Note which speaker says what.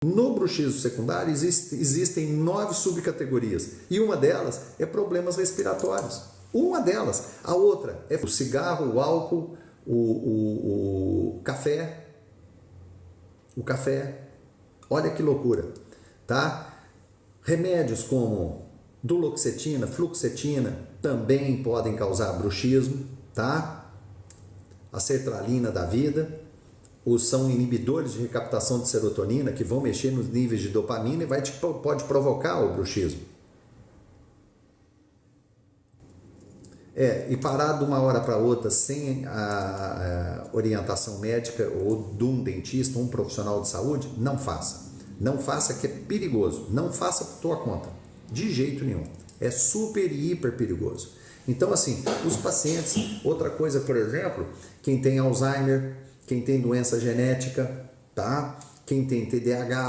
Speaker 1: No bruxismo secundário existem 9 subcategorias e uma delas é problemas respiratórios. Uma delas. A outra é o cigarro, o álcool, o café. O café. Olha que loucura, tá? Remédios como duloxetina, fluoxetina também podem causar bruxismo, tá? A sertralina da vida, são inibidores de recaptação de serotonina que vão mexer nos níveis de dopamina e pode provocar o bruxismo. E parar de uma hora para outra sem a orientação médica ou de um dentista, um profissional de saúde, não faça. Não faça, que é perigoso. Não faça por tua conta. De jeito nenhum. É super e hiper perigoso. Então, assim, os pacientes, outra coisa, por exemplo, quem tem Alzheimer, quem tem doença genética, tá? Quem tem TDAH,